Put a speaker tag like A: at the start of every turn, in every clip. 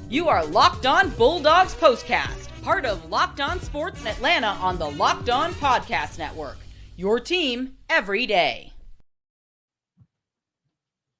A: You are Locked On Bulldogs Postcast, part of Locked On Sports Atlanta on the Locked On Podcast Network. Your team every day.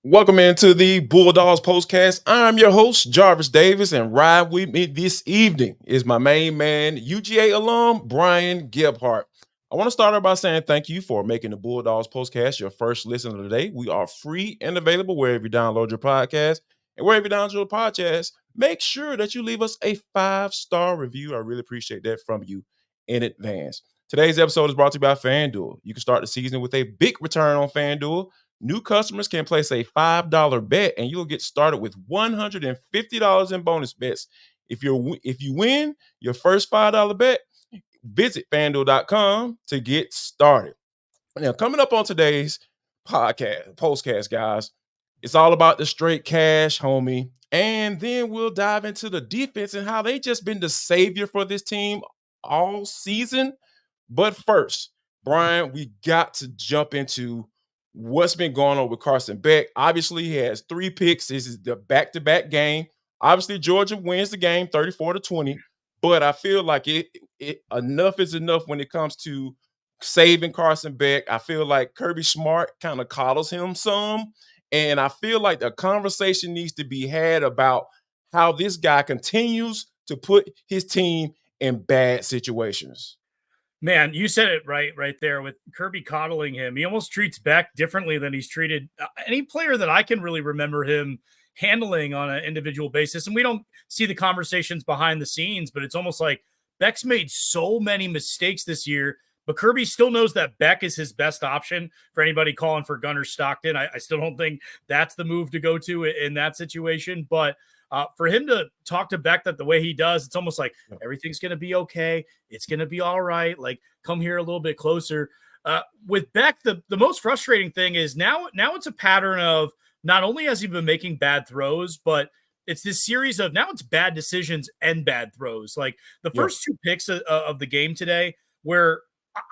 B: Welcome into the Bulldogs Postcast. I'm your host, Jarvis Davis, and ride with me this evening is my main man, UGA alum, Brian Gebhardt. I want to start out by saying thank you for making the Bulldogs Postcast your first listen of the day. We are free and available wherever you download your podcast. And wherever you download your podcast, make sure that you leave us a 5-star review. I really appreciate that from you in advance. Today's episode is brought to you by FanDuel. You can start the season with a big return on FanDuel. New customers can place a $5 bet, and you'll get started with $150 in bonus bets. If you win your first $5 bet, visit FanDuel.com to get started. Now, coming up on today's postcast, guys, it's all about the straight cash, homie. And then we'll dive into the defense and how they just been the savior for this team all season. But first, Brian, we got to jump into what's been going on with Carson Beck. Obviously, he has 3 picks. This is the back-to-back game. Obviously, Georgia wins the game 34-20. But I feel like enough is enough when it comes to saving Carson Beck. I feel like Kirby Smart kind of coddles him some. And I feel like the conversation needs to be had about how this guy continues to put his team in bad situations.
C: Man, you said it right there with Kirby coddling him. He almost treats Beck differently than he's treated any player that I can really remember him handling on an individual basis. And we don't see the conversations behind the scenes, but it's almost like Beck's made so many mistakes this year, but Kirby still knows that Beck is his best option for anybody calling for Gunnar Stockton. I still don't think that's the move to go to in that situation, but for him to talk to Beck that the way he does, it's almost like everything's going to be okay. It's going to be all right. Like, come here a little bit closer. With Beck, the most frustrating thing is now it's a pattern of not only has he been making bad throws, but it's this series of now it's bad decisions and bad throws. Like the first 2 picks of the game today, where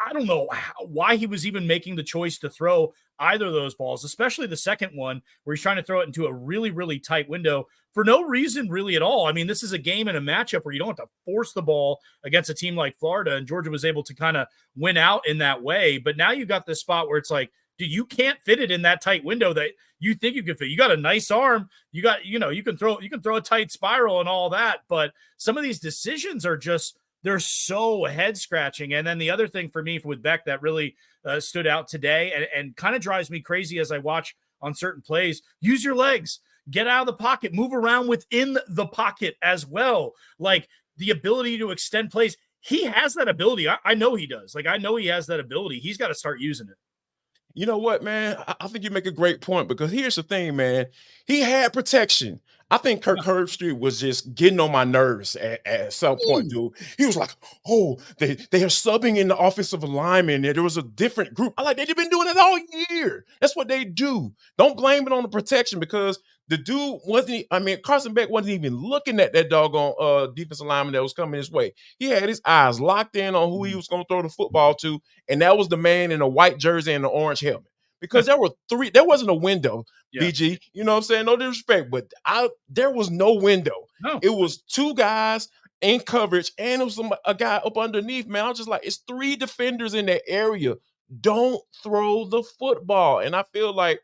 C: I don't know why he was even making the choice to throw either of those balls, especially the second one where he's trying to throw it into a really, really tight window for no reason really at all. I mean, this is a game and a matchup where you don't have to force the ball against a team like Florida, and Georgia was able to kind of win out in that way. But now you got this spot where it's like, dude, you can't fit it in that tight window that you think you can fit. You got a nice arm. You got, you can throw a tight spiral and all that. But some of these decisions are just, they're so head scratching. And then the other thing for me with Beck that really stood out today and kind of drives me crazy as I watch on certain plays, use your legs, get out of the pocket, move around within the pocket as well. Like the ability to extend plays. He has that ability. I know he does. Like, I know he has that ability. He's got to start using it.
B: You know what, man? I think you make a great point, because here's the thing, man. He had protection. I think Kirk Herbstreit was just getting on my nerves at some point, dude. He was like, oh, they are subbing in the offensive alignment. There was a different group. I like, they've been doing it all year. That's what they do. Don't blame it on the protection, because the dude Carson Beck wasn't even looking at that doggone defensive lineman that was coming his way. He had his eyes locked in on who he was going to throw the football to, and that was the man in a white jersey and an orange helmet. Because there wasn't a window, BG. You know what I'm saying? No disrespect, but there was no window. No. It was 2 guys in coverage, and it was a guy up underneath, man. I was just like, it's 3 defenders in that area. Don't throw the football. And I feel like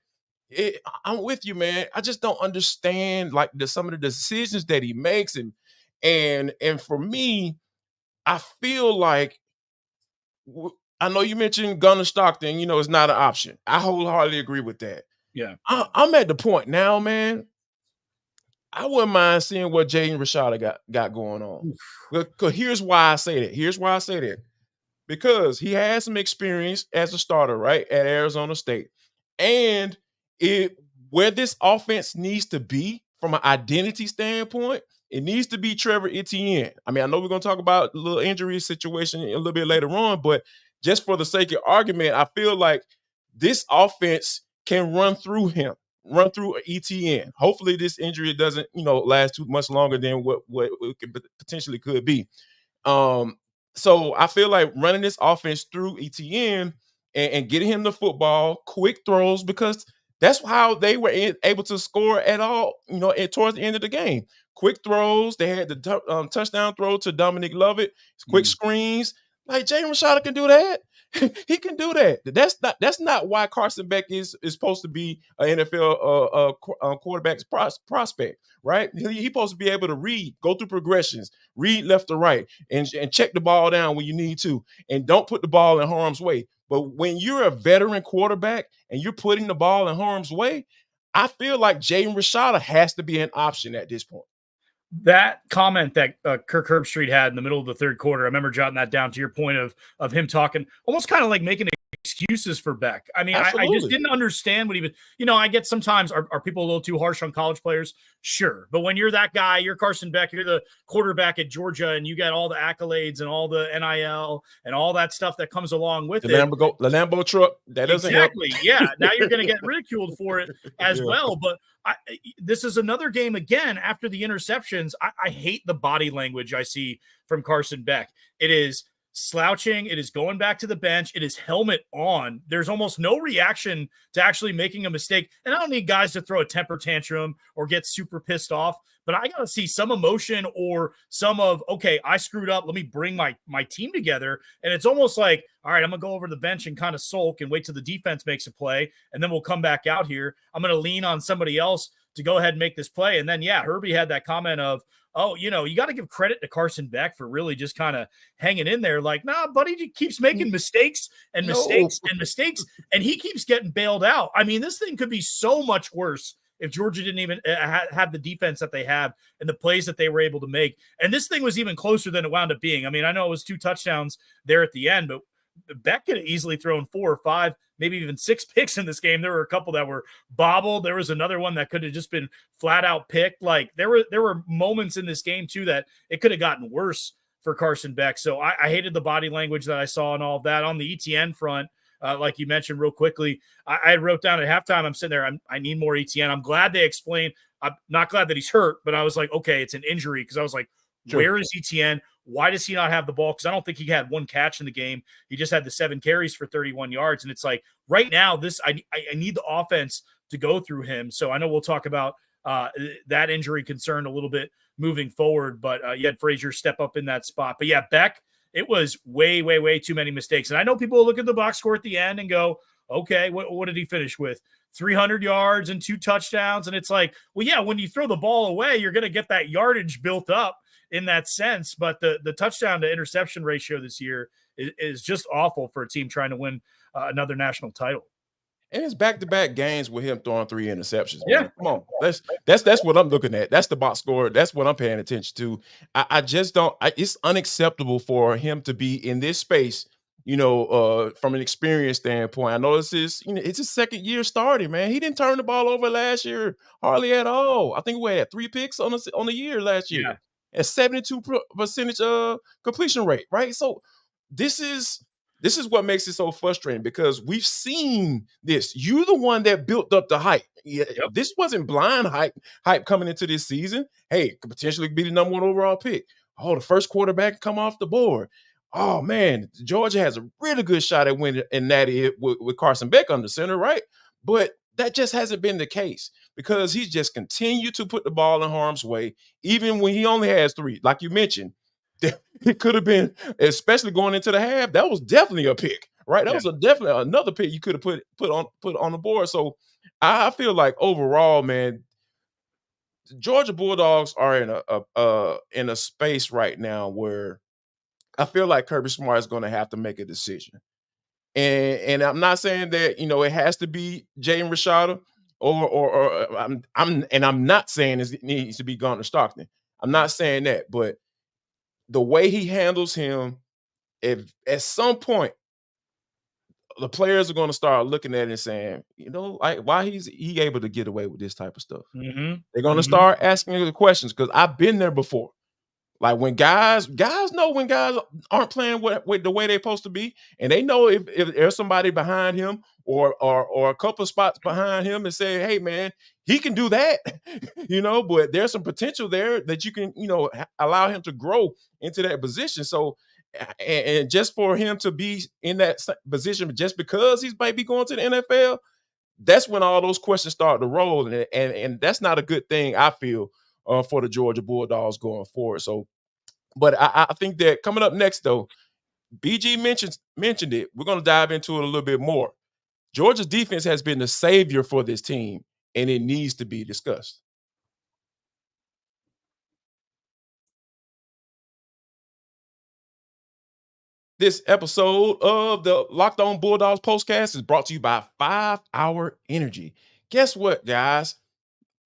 B: I'm with you, man. I just don't understand like some of the decisions that he makes, and for me, I feel like I know you mentioned Gunnar Stockton, it's not an option. I wholeheartedly agree with that.
C: Yeah.
B: I'm at the point now, man. I wouldn't mind seeing what Jaden Rashada got going on. Because here's why I say that. Because he has some experience as a starter, right, at Arizona State. And where this offense needs to be from an identity standpoint, it needs to be Trevor Etienne. I mean, I know we're going to talk about the little injury situation a little bit later on, but just for the sake of argument, I feel like this offense can run through Etienne. Hopefully this injury doesn't, last too much longer than what it potentially could be. So I feel like running this offense through Etienne and getting him the football, quick throws, because that's how they were able to score at all, towards the end of the game. quick throws. They had the touchdown throw to Dominic Lovett, quick screens. Like Jalen Rashada can do that. He can do that. That's not why Carson Beck is supposed to be an NFL quarterback's prospect, right? He's supposed to be able to read, go through progressions, read left to right, and check the ball down when you need to, and don't put the ball in harm's way. But when you're a veteran quarterback and you're putting the ball in harm's way, I feel like Jalen Rashada has to be an option at this point.
C: That comment that Kirk Herbstreit had in the middle of the third quarter, I remember jotting that down to your point of him talking, almost kind of like making excuses for Beck. I mean, I just didn't understand what he was, I get sometimes, are people a little too harsh on college players? Sure. But when you're that guy, you're Carson Beck, you're the quarterback at Georgia, and you got all the accolades and all the NIL and all that stuff that comes along with
B: the Lambo truck, that doesn't help.
C: Yeah. Now you're going to get ridiculed for it as well. But this is another game again after the interceptions. I hate the body language I see from Carson Beck. It is slouching. It is going back to the bench. It is helmet on. There's almost no reaction to actually making a mistake. And I don't need guys to throw a temper tantrum or get super pissed off, but I got to see some emotion or some of, okay, I screwed up. Let me bring my team together. And it's almost like, all right, I'm going to go over to the bench and kind of sulk and wait till the defense makes a play. And then we'll come back out here. I'm going to lean on somebody else to go ahead and make this play. And then, Herbie had that comment of, oh, you got to give credit to Carson Beck for really just kind of hanging in there. Like, nah, buddy, he keeps making mistakes and mistakes and mistakes, and he keeps getting bailed out. I mean, this thing could be so much worse if Georgia didn't even have the defense that they have and the plays that they were able to make. And this thing was even closer than it wound up being. I mean, I know it was 2 touchdowns there at the end, but Beck could have easily thrown 4 or 5, maybe even 6 picks in this game. There were a couple that were bobbled. There was another one that could have just been flat out picked. Like there were moments in this game too that it could have gotten worse for Carson Beck. So I hated the body language that I saw and all of that. On the ETN front, like you mentioned real quickly, I wrote down at halftime, I'm sitting there, I need more ETN. I'm glad they explained. I'm not glad that he's hurt, but I was like, okay, it's an injury, because I was like, sure, where is ETN? Why does he not have the ball? Because I don't think he had 1 catch in the game. He just had the 7 carries for 31 yards. And it's like right now, I need the offense to go through him. So I know we'll talk about that injury concern a little bit moving forward. But you had Frazier step up in that spot. But Beck, it was way, way, way too many mistakes. And I know people look at the box score at the end and go, okay, what did he finish with? 300 yards and 2 touchdowns. And it's like, well, when you throw the ball away, you're going to get that yardage built up in that sense. But the touchdown to interception ratio this year is just awful for a team trying to win another national title.
B: And it's back-to-back games with him throwing 3 interceptions.
C: Yeah.
B: Man. Come on. That's what I'm looking at. That's the box score. That's what I'm paying attention to. I just don't it's unacceptable for him to be in this space, from an experience standpoint. I know it's his second year starting, man. He didn't turn the ball over last year hardly at all. I think we had 3 picks on the year last year.
C: Yeah.
B: At 72% completion rate, right? So this is what makes it so frustrating, because we've seen this. You're the one that built up the hype. Yep. This wasn't blind hype coming into this season. Hey, could potentially be the number 1 overall pick. Oh, the first quarterback come off the board. Oh man, Georgia has a really good shot at winning, and that is with Carson Beck under center, right? But that just hasn't been the case, because he's just continued to put the ball in harm's way, even when he only has 3. Like you mentioned, it could have been, especially going into the half, that was definitely a pick, right? That was definitely another pick you could have put on the board. So I feel like overall, man, the Georgia Bulldogs are in a space right now where I feel like Kirby Smart is going to have to make a decision. And I'm not saying that it has to be Jalen Rashada, or I'm not saying it needs to be Gunnar Stockton. I'm not saying that, but the way he handles him, if at some point the players are going to start looking at it and saying, like, why he able to get away with this type of stuff?
C: Mm-hmm.
B: They're going to start asking the questions, because I've been there before. Like when guys know when guys aren't playing with the way they're supposed to be, and they know if there's somebody behind him or a couple of spots behind him and say, hey man, he can do that, but there's some potential there that you can, allow him to grow into that position. So, and just for him to be in that position just because he's maybe going to the NFL, that's when all those questions start to roll, and that's not a good thing, I feel, for the Georgia Bulldogs going forward. So, but I think that coming up next, though, BG mentioned it. We're going to dive into it a little bit more. Georgia's defense has been the savior for this team, and it needs to be discussed. This episode of the Locked On Bulldogs Postcast is brought to you by 5 Hour Energy. Guess what, guys?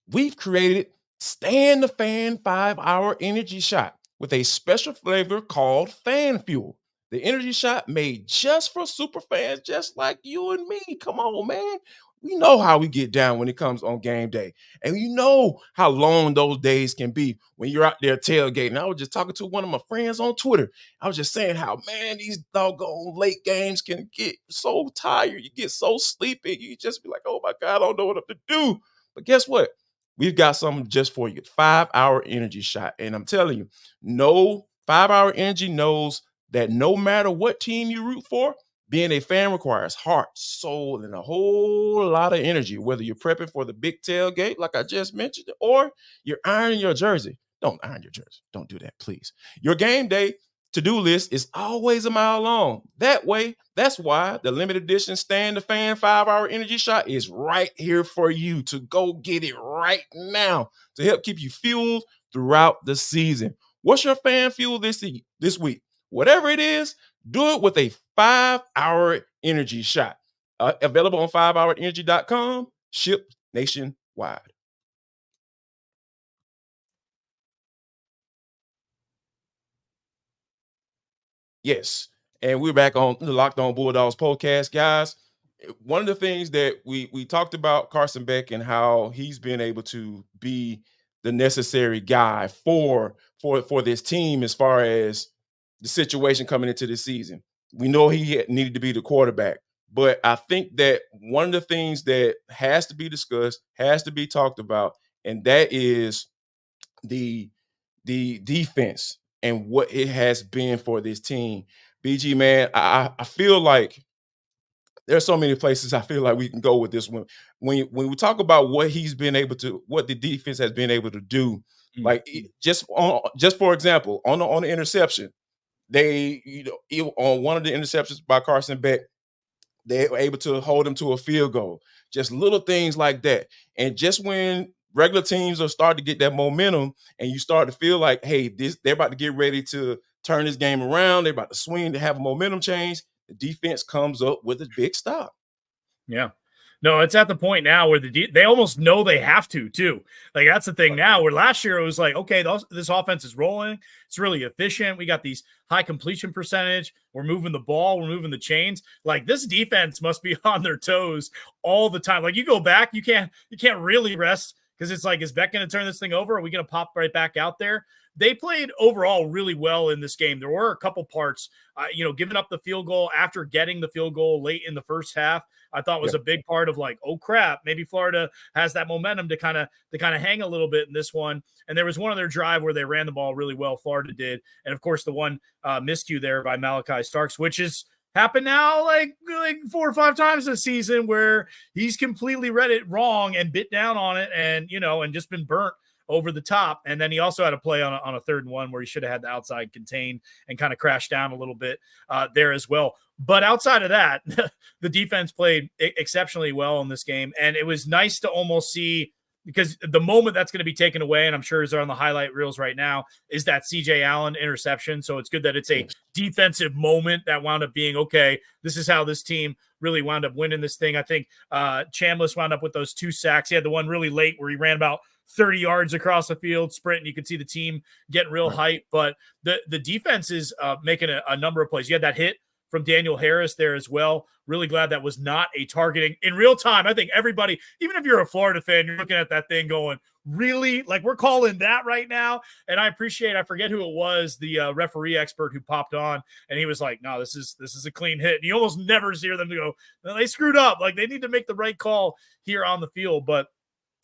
B: We've created Stand the Fan 5 Hour Energy Shot with a special flavor called Fan Fuel. The energy shot made just for super fans just like you and me. Come on, man. We know how we get down when it comes on game day. And you know how long those days can be when you're out there tailgating. I was just talking to one of my friends on Twitter. I was just saying how, man, these doggone late games can get so tired. You get so sleepy. You just be like, oh my God, I don't know what to do. But guess what? We've got something just for you. 5 Hour Energy Shot. And I'm telling you, no 5 Hour Energy knows that no matter what team you root for, being a fan requires heart, soul, and a whole lot of energy, whether you're prepping for the big tailgate, like I just mentioned, or you're ironing your jersey. Don't iron your jersey. Don't do that, please. Your game day to-do list is always a mile long. That's why the limited edition Stand the Fan 5 Hour Energy Shot is right here for you to go get it right now to help keep you fueled throughout the season. What's your fan fuel this week? Whatever it is, do it with a 5 Hour Energy Shot. Available on 5hourenergy.com, shipped nationwide. Yes. And we're back on the Locked On Bulldogs podcast, guys. One of the things that we talked about Carson Beck and how he's been able to be the necessary guy for this team as far as the situation coming into this season. We know he needed to be the quarterback, but I think that one of the things that has to be discussed, has to be talked about, and that is the defense and what it has been for this team. BG, man, I feel like there's so many places I feel like we can go with this one. When we talk about what he's been able to, what the defense has been able to do, like just for example, on the interception, they on one of the interceptions by Carson Beck, they were able to hold him to a field goal. Just little things like that. And just when regular teams are starting to get that momentum and you start to feel like, hey, they're about to get ready to turn this game around. They're about to swing to have a momentum change. The defense comes up with a big stop.
C: Yeah. No, it's at the point now where they almost know they have to, too. Like, that's the thing now, where last year it was like, okay, this offense is rolling. It's really efficient. We got these high completion percentage. We're moving the ball. We're moving the chains. Like, this defense must be on their toes all the time. Like, you go back, you can't really rest because it's like, is Beck going to turn this thing over? Are we going to pop right back out there? They played overall really well in this game. There were a couple parts, giving up the field goal after getting the field goal late in the first half, I thought was a big part of like, oh crap, maybe Florida has that momentum to kind of hang a little bit in this one. And there was one other drive where they ran the ball really well. Florida did. And of course the one miscue there by Malachi Starks, which is happened now like 4 or 5 times this season where he's completely read it wrong and bit down on it and just been burnt over the top. And then he also had a play on a 3rd and 1 where he should have had the outside contained and kind of crashed down a little bit there as well. But outside of that, the defense played exceptionally well in this game. And it was nice to almost see, because the moment that's going to be taken away, and I'm sure is on the highlight reels right now, is that CJ Allen interception. So it's good that it's a defensive moment that wound up being, okay, this is how this team really wound up winning this thing. I think Chambliss wound up with those 2 sacks. He had the one really late where he ran about 30 yards across the field sprint, and you could see the team getting real hype. But the defense is making a number of plays. You had that hit from Daniel Harris there as well. Really glad that was not a targeting in real time. I think everybody, even if you're a Florida fan, you're looking at that thing going, really? Like, we're calling that right now? And I forget who it was, the referee expert who popped on, and he was like, no, this is a clean hit. And you almost never hear them to go, no, they screwed up. Like, they need to make the right call here on the field. But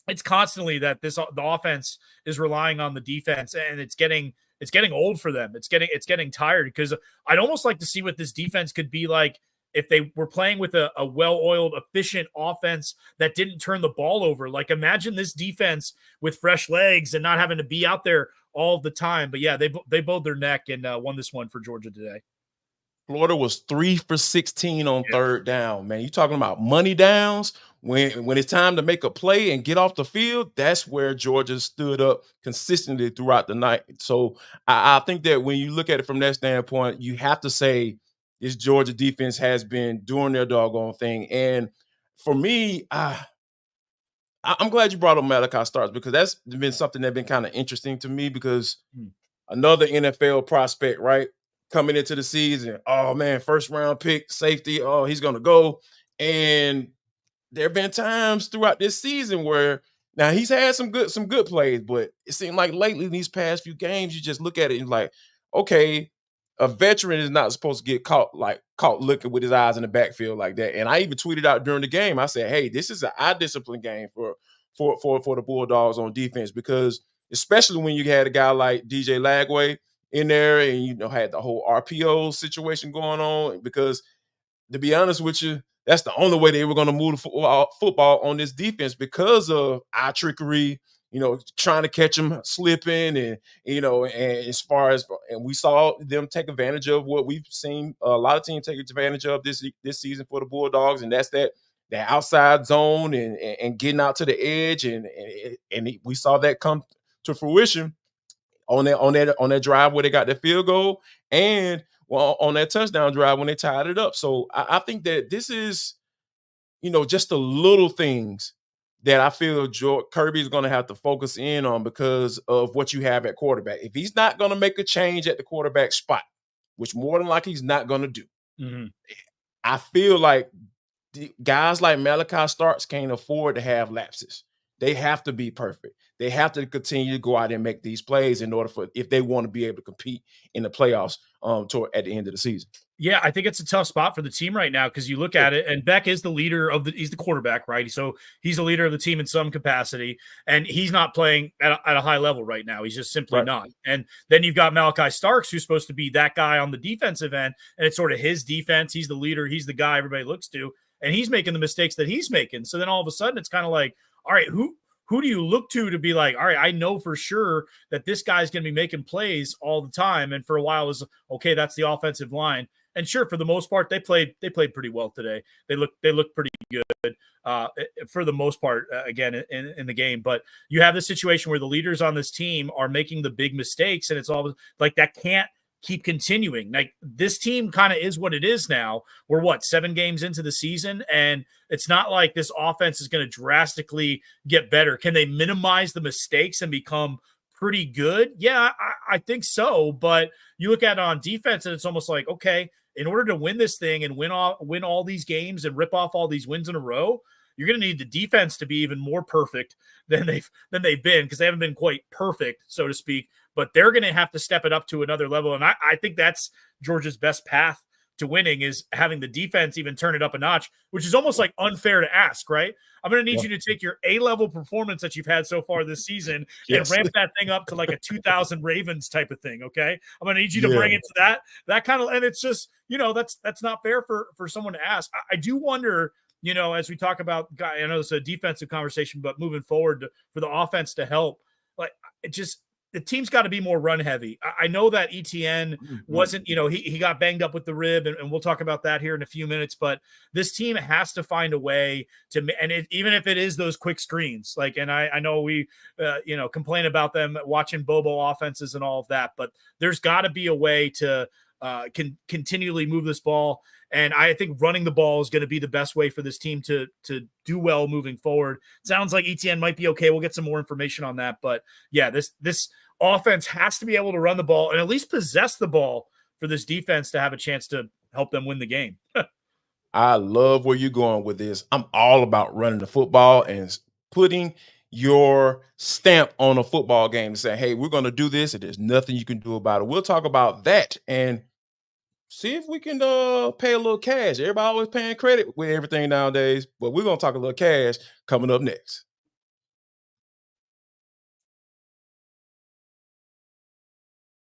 C: it's constantly that the offense is relying on the defense, and it's getting old for them. It's getting tired, because I'd almost like to see what this defense could be like if they were playing with a well-oiled, efficient offense that didn't turn the ball over. Like, imagine this defense with fresh legs and not having to be out there all the time. But yeah, they bowed their neck and won this one for Georgia today.
B: Florida was 3 for 16 on third down, man. You talking about money downs when it's time to make a play and get off the field. That's where Georgia stood up consistently throughout the night. So I think that when you look at it from that standpoint, you have to say this Georgia defense has been doing their doggone thing. And for me, I'm glad you brought up Malachi Starks because that's been something that's been kind of interesting to me because another NFL prospect, right? Coming into the season, oh man, first round pick, safety, oh, he's gonna go. And there have been times throughout this season where now he's had some good plays, but it seemed like lately in these past few games, you just look at it and like, okay, a veteran is not supposed to get caught looking with his eyes in the backfield like that. And I even tweeted out during the game, I said, hey, this is an eye discipline game for the Bulldogs on defense, because especially when you had a guy like DJ Lagway in there and had the whole RPO situation going on, because to be honest with you, that's the only way they were going to move the football on this defense because of eye trickery, trying to catch them slipping. And as far as, and we saw them take advantage of what we've seen a lot of teams take advantage of this season for the Bulldogs. And that's that outside zone and getting out to the edge. And we saw that come to fruition on that drive where they got the field goal, and on that touchdown drive when they tied it up. So I think that this is, just the little things that I feel Kirby is going to have to focus in on because of what you have at quarterback. If he's not going to make a change at the quarterback spot, which more than likely he's not going to do, I feel like guys like Malachi Starks can't afford to have lapses. They have to be perfect. They have to continue to go out and make these plays in order if they want to be able to compete in the playoffs at the end of the season.
C: Yeah, I think it's a tough spot for the team right now because you look at it, and Beck is the leader he's the quarterback, right? So he's the leader of the team in some capacity, and he's not playing at a high level right now. He's just simply not. And then you've got Malachi Starks, who's supposed to be that guy on the defensive end, and it's sort of his defense. He's the leader. He's the guy everybody looks to, and he's making the mistakes that he's making. So then all of a sudden it's kind of like, all right, who do you look to be like, all right, I know for sure that this guy's going to be making plays all the time. And for a while it was, okay, that's the offensive line. And sure, for the most part, they played pretty well today. They look pretty good for the most part, again, in the game. But you have this situation where the leaders on this team are making the big mistakes, and it's all like that can't keep continuing. Like, this team kind of is what it is now. We're 7 games into the season, and it's not like this offense is going to drastically get better. Can they minimize the mistakes and become pretty good? Yeah, I think so. But you look at it on defense, and it's almost like, okay, in order to win this thing and win all these games and rip off all these wins in a row, you're going to need the defense to be even more perfect than they've been, because they haven't been quite perfect, so to speak. But they're going to have to step it up to another level. And I think that's Georgia's best path to winning, is having the defense even turn it up a notch, which is almost like unfair to ask, right? I'm going to need you to take your A-level performance that you've had so far this season and ramp that thing up to like a 2000 Ravens type of thing, okay? I'm going to need you to bring it to that kind of, and it's just, that's not fair for someone to ask. I do wonder, as we talk about, I know it's a defensive conversation, but moving forward for the offense to help, like, the team's got to be more run heavy. I know that ETN wasn't, he got banged up with the rib, and we'll talk about that here in a few minutes, but this team has to find a way to, and even if it is those quick screens, like, and I know we, complain about them watching Bobo offenses and all of that, but there's got to be a way to continually move this ball. And I think running the ball is going to be the best way for this team to do well moving forward. Sounds like ETN might be okay. We'll get some more information on that. But yeah, this offense has to be able to run the ball and at least possess the ball for this defense to have a chance to help them win the game.
B: I love where you're going with this. I'm all about running the football and putting your stamp on a football game and say, hey, we're going to do this, and there's nothing you can do about it. We'll talk about that and see if we can pay a little cash. Everybody always paying credit with everything nowadays, but we're going to talk a little cash coming up next.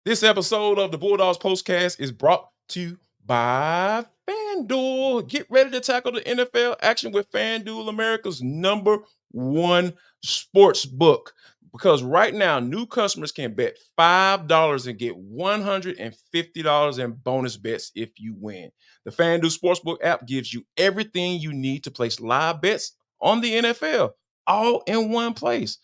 B: This episode of the Bulldogs Postcast is brought to you by FanDuel. FanDuel. Get ready to tackle the NFL action with FanDuel, America's #1 sports book. Because right now, new customers can bet $5 and get $150 in bonus bets if you win. The FanDuel Sportsbook app gives you everything you need to place live bets on the NFL, all in one place.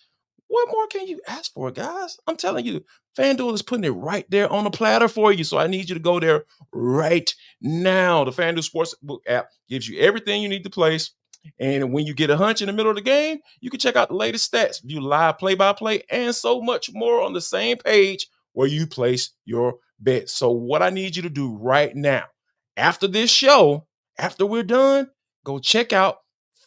B: What more can you ask for, guys? I'm telling you, FanDuel is putting it right there on the platter for you. So I need you to go there right now. The FanDuel Sportsbook app gives you everything you need to place. And when you get a hunch in the middle of the game, you can check out the latest stats, view live play-by-play, and so much more on the same page where you place your bets. So what I need you to do right now, after this show, after we're done, go check out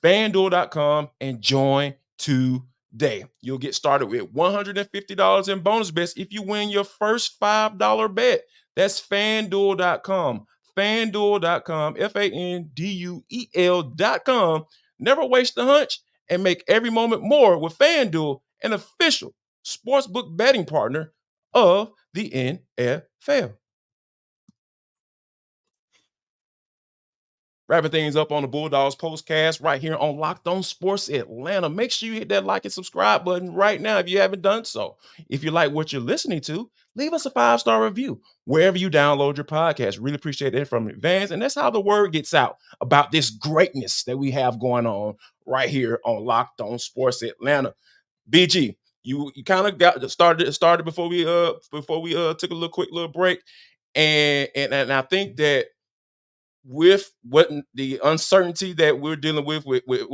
B: FanDuel.com and join today. You'll get started with $150 in bonus bets if you win your first $5 bet. That's FanDuel.com. FanDuel.com, FanDuel.com. Never waste a hunch and make every moment more with FanDuel, an official sportsbook betting partner of the NFL. Wrapping things up on the Bulldogs postcast right here on Locked On Sports Atlanta. Make sure you hit that like and subscribe button right now if you haven't done so. If you like what you're listening to, leave us a 5-star review wherever you download your podcast. Really appreciate it from advance. And that's how the word gets out about this greatness that we have going on right here on Locked On Sports Atlanta. BG, you kind of got started before we took a quick little break. And I think that with what the uncertainty that we're dealing with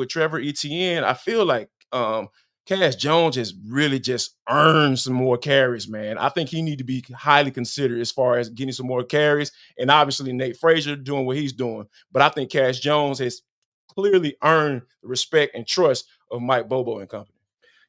B: Trevor Etienne, I feel like Cash Jones has really just earned some more carries, man. I think he need to be highly considered as far as getting some more carries, and obviously Nate Frazier doing what he's doing. But I think Cash Jones has clearly earned the respect and trust of Mike Bobo and company.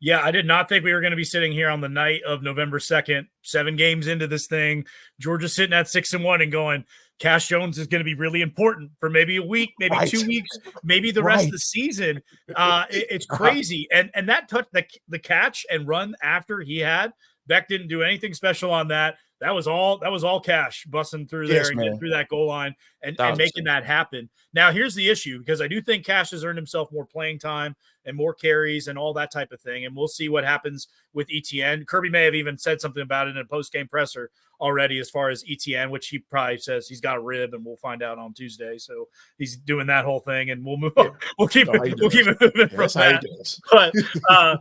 C: Yeah, I did not think we were going to be sitting here on the night of November 2nd, 7 games into this thing. Georgia sitting at 6-1 and going, Cash Jones is going to be really important for maybe a week, maybe 2 weeks, maybe the rest of the season. It's crazy. And that touch, the catch and run after he had, Beck didn't do anything special on that. That was all Cash busting through there and getting through that goal line and making that happen. Now, here's the issue, because I do think Cash has earned himself more playing time and more carries and all that type of thing. And we'll see what happens with ETN. Kirby may have even said something about it in a post-game presser already as far as ETN, which he probably says he's got a rib, and we'll find out on Tuesday. So he's doing that whole thing, and we'll move on. We'll keep it moving from that. But I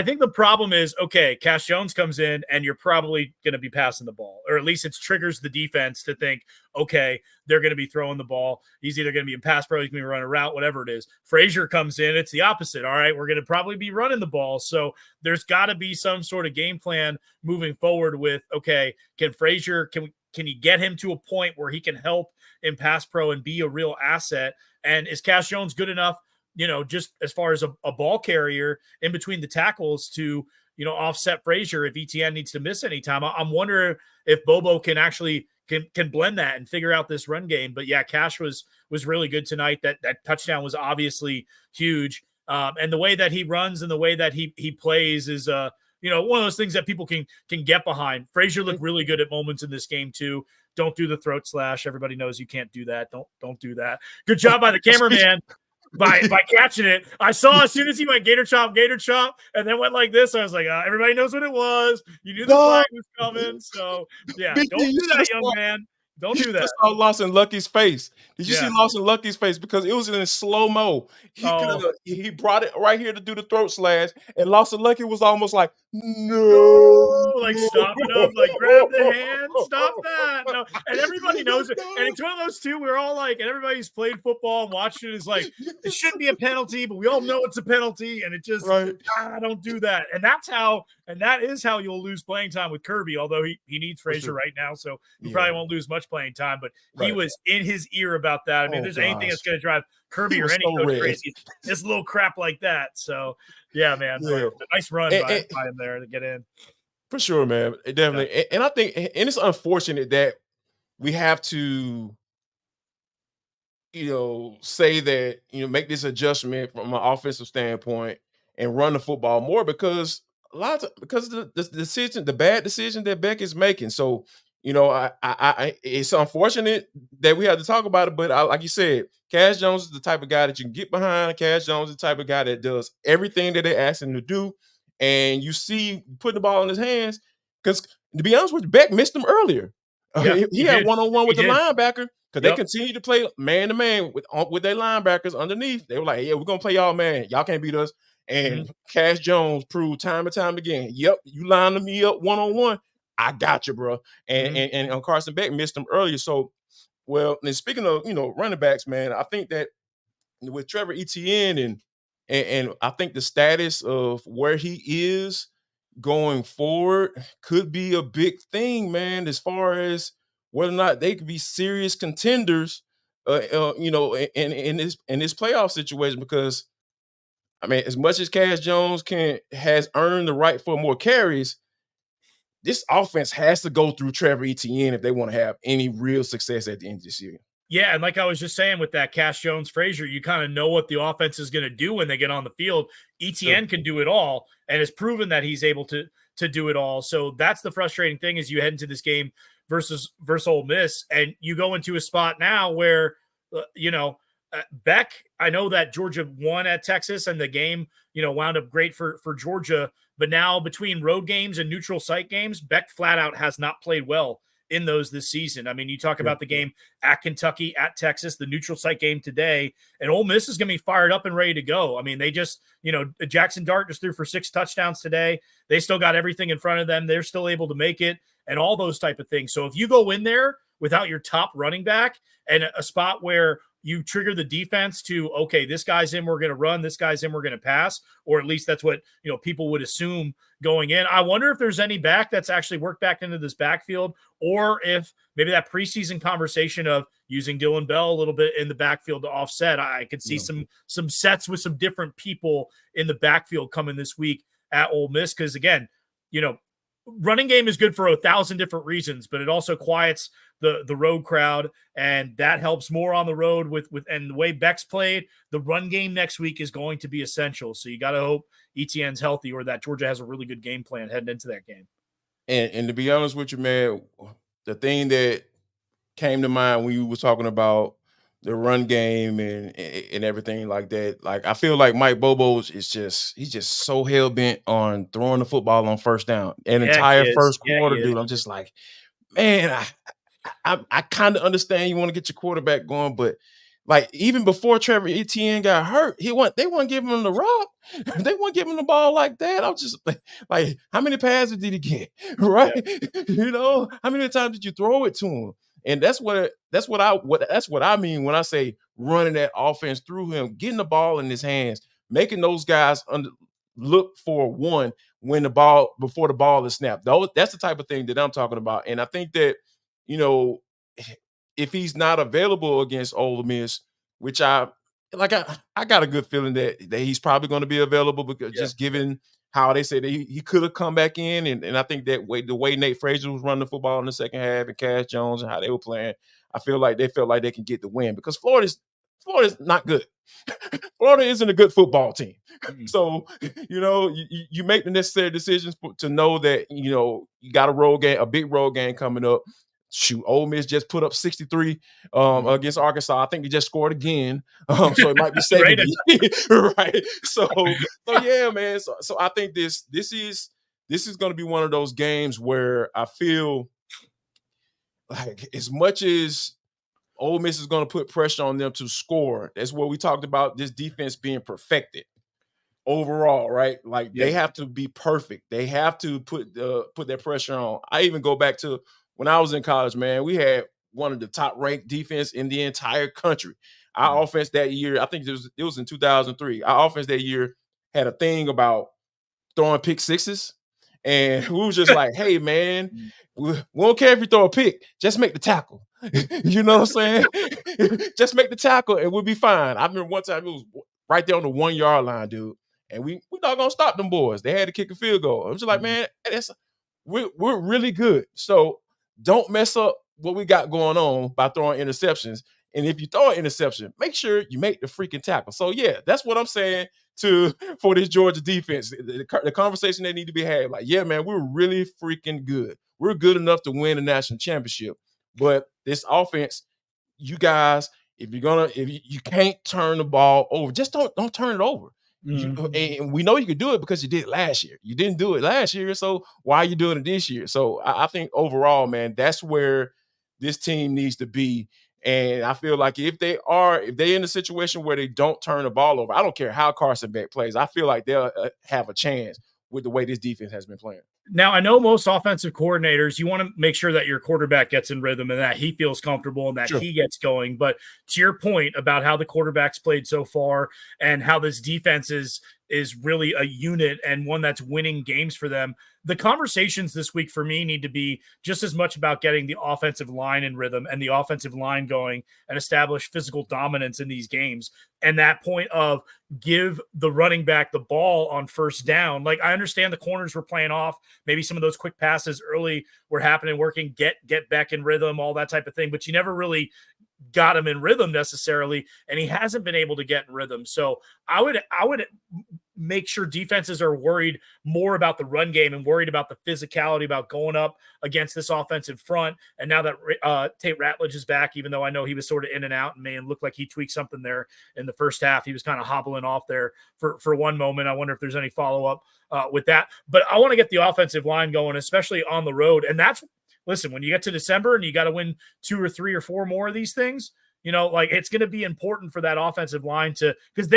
C: think the problem is, okay, Cash Jones comes in and you're probably going to be passing the ball, or at least it triggers the defense to think, okay, they're going to be throwing the ball. He's either going to be in pass pro, he's going to be running a route, whatever it is. Frazier comes in, it's the opposite. All right, we're going to probably be running the ball. So there's got to be some sort of game plan moving forward with, okay, can Frazier, can you get him to a point where he can help in pass pro and be a real asset? And is Cash Jones good enough, just as far as a ball carrier in between the tackles to, offset Frazier if ETN needs to miss any time? I'm wondering if Bobo can actually can blend that and figure out this run game. But yeah, Cash was really good tonight. That touchdown was obviously huge. And the way that he runs and the way that he plays is one of those things that people can get behind. Frazier looked really good at moments in this game too. Don't do the throat slash. Everybody knows you can't do that. Don't do that. Good job by the cameraman by catching it. I saw as soon as he went gator chop, and then went like this. I was like, everybody knows what it was. You knew the flag was coming. So yeah, don't do that, young man. Don't do that.
B: I saw Lawson Lucky's face. Did you see Lawson Lucky's face? Because it was in slow-mo. He brought it right here to do the throat slash, and Lawson Lucky was almost like, no.
C: Like, stop it up. Like, grab the hand. Stop that. No. And everybody knows it. And it's one of those two, we're all like, and everybody who's played football and watched it is like, it shouldn't be a penalty, but we all know it's a penalty, and it just, don't do that. And that is how you'll lose playing time with Kirby, although he needs Frazier right now, so he probably won't lose much playing time, but he was in his ear about that. I mean, there's anything that's going to drive Kirby or any coach crazy, it's little crap like that. So, yeah, man, nice run by him there to get in.
B: For sure, man. Definitely. Yeah. And I think, and it's unfortunate that we have to, say that, make this adjustment from an offensive standpoint and run the football more because of the bad decision that Beck is making. So it's unfortunate that we have to talk about it, but like you said, Cash Jones is the type of guy that you can get behind. Cash Jones is the type of guy that does everything that they ask him to do. And you see putting the ball in his hands, because to be honest with you, Beck missed him earlier.
C: Yeah,
B: He had one-on-one with the
C: did.
B: linebacker because they continue to play man-to-man with their linebackers underneath. They were like, yeah, we're going to play y'all man. Y'all can't beat us. And Cash Jones proved time and time again, yep, you lined me up one-on-one, I got you, bro. And Carson Beck missed him earlier. So, well, and speaking of, running backs, man, I think that with Trevor Etienne and I think the status of where he is going forward could be a big thing, man, as far as whether or not they could be serious contenders, in this playoff situation. Because I mean, as much as Cash Jones has earned the right for more carries, this offense has to go through Trevor Etienne if they want to have any real success at the end of this year.
C: Yeah, and like I was just saying with that Cash Jones Frazier, you kind of know what the offense is going to do when they get on the field. Etienne can do it all and has proven that he's able to do it all. So that's the frustrating thing is you head into this game versus Ole Miss, and you go into a spot now where, Beck, I know that Georgia won at Texas and the game, wound up great for Georgia. But now between road games and neutral site games, Beck flat out has not played well in those this season. I mean, you talk about the game at Kentucky, at Texas, the neutral site game today, and Ole Miss is going to be fired up and ready to go. I mean, they just, Jackson Dart just threw for 6 touchdowns today. They still got everything in front of them. They're still able to make it and all those type of things. So if you go in there without your top running back and a spot where you trigger the defense to, okay, this guy's in, we're going to run, this guy's in, we're going to pass, or at least that's what, people would assume going in. I wonder if there's any back that's actually worked back into this backfield, or if maybe that preseason conversation of using Dylan Bell a little bit in the backfield to offset. I could see some sets with some different people in the backfield coming this week at Ole Miss. Because again, running game is good for 1,000 different reasons, but it also quiets the road crowd, and that helps more on the road with and the way Beck's played. The run game next week is going to be essential. So you got to hope Etienne's healthy, or that Georgia has a really good game plan heading into that game.
B: And to be honest with you, man, the thing that came to mind when you were talking about the run game and everything like that, like I feel like Mike Bobo's he's just so hell bent on throwing the football on first down. An entire first quarter, dude. I'm just like, man, I kind of understand you want to get your quarterback going, but like even before Trevor Etienne got hurt, they weren't giving him the rock. They weren't giving him the ball like that. I was just like, how many passes did he get? Right? Yeah. How many times did you throw it to him? And that's what I mean when I say running that offense through him, getting the ball in his hands, making those guys look for one before the ball is snapped. That's the type of thing that I'm talking about. And I think that, if he's not available against Ole Miss, which I got a good feeling that he's probably going to be available, because just given how they said that he could have come back in, and I think that the way Nate Frazier was running the football in the second half and Cash Jones and how they were playing, I feel like they felt like they can get the win, because Florida's not good. Florida isn't a good football team. So, you make the necessary decisions to know that, you got a big road game coming up. Shoot, Ole Miss just put up 63 against Arkansas. I think they just scored again. So it might be 70. Right. So yeah, man. So I think this is going to be one of those games where I feel like, as much as Ole Miss is going to put pressure on them to score, that's what we talked about, this defense being perfected overall, right? Like they have to be perfect. They have to put that pressure on. I even go back to when I was in college, man. We had one of the top ranked defense in the entire country. Our offense that year, I think it was in 2003. Our offense that year had a thing about throwing pick sixes, and we was just like, hey, man, we don't care if you throw a pick, just make the tackle. You know what I'm saying? Just make the tackle and we'll be fine. I remember one time it was right there on the 1 yard line, dude, and we not gonna stop them boys. They had to kick a field goal. I was just like, man, we're really good. So don't mess up what we got going on by throwing interceptions. And if you throw an interception, make sure you make the freaking tackle. So yeah, that's what I'm saying for this Georgia defense. The conversation they need to be had. Like, yeah, man, we're really freaking good. we're good enough to win a national championship. But this offense, you guys, if you can't turn the ball over, just don't turn it over. And we know you could do it because you did it last year. You didn't do it last year, so why are you doing it this year? So I think overall, man, that's where this team needs to be. And I feel like if they're in a situation where they don't turn the ball over, I don't care how Carson Beck plays. I feel like they'll have a chance with the way this defense has been playing.
C: Now, I know most offensive coordinators, you want to make sure that your quarterback gets in rhythm and that he feels comfortable and that he gets going. But to your point about how the quarterback's played so far and how this defense is really a unit and one that's winning games for them, the conversations this week for me need to be just as much about getting the offensive line in rhythm and the offensive line going and establish physical dominance in these games. And that point of give the running back the ball on first down. Like, I understand the corners were playing off. Maybe some of those quick passes early were happening, working, get back in rhythm, all that type of thing. But you never really got him in rhythm necessarily, and he hasn't been able to get in rhythm. So I would make sure defenses are worried more about the run game and worried about the physicality, about going up against this offensive front. And now that Tate Ratledge is back, even though I know he was sort of in and out and may look like he tweaked something there in the first half, he was kind of hobbling off there for one moment. I wonder if there's any follow-up with that. But I want to get the offensive line going, especially on the road. And listen, when you get to December and you got to win 2 or 3 or 4 more of these things, like, it's going to be important for that offensive line because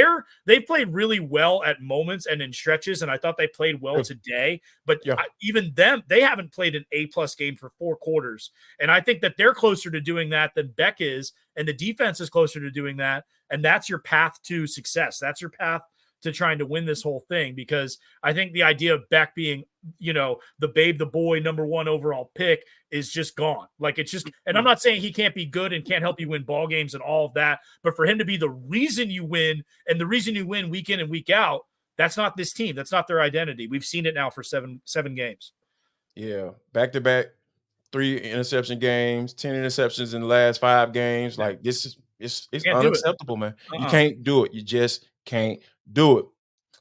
C: they played really well at moments and in stretches. And I thought they played well today, but even them, they haven't played an A+ game for 4 quarters. And I think that they're closer to doing that than Beck is. And the defense is closer to doing that. And that's your path to success. That's your path to trying to win this whole thing, because I think the idea of Beck being, the babe, the boy, number 1 overall pick is just gone. Like, it's just, and I'm not saying he can't be good and can't help you win ball games and all of that, but for him to be the reason you win and the reason you win week in and week out, that's not this team. That's not their identity. We've seen it now for seven games.
B: Yeah. Back-to-back 3 interception games, 10 interceptions in the last 5 games. Like, this is, it's unacceptable, man. You can't do it. You just can't do it.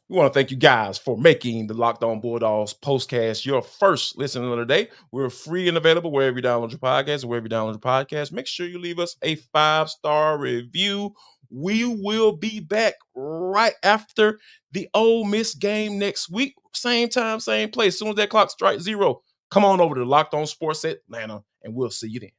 B: We want to thank you guys for making the Locked On Bulldogs postcast your first listen of the day. We're free and available wherever you download your podcast. Make sure you leave us a 5-star review. We will be back right after the Ole Miss game next week. Same time, same place. As soon as that clock strikes 0, come on over to Locked On Sports Atlanta, and we'll see you then.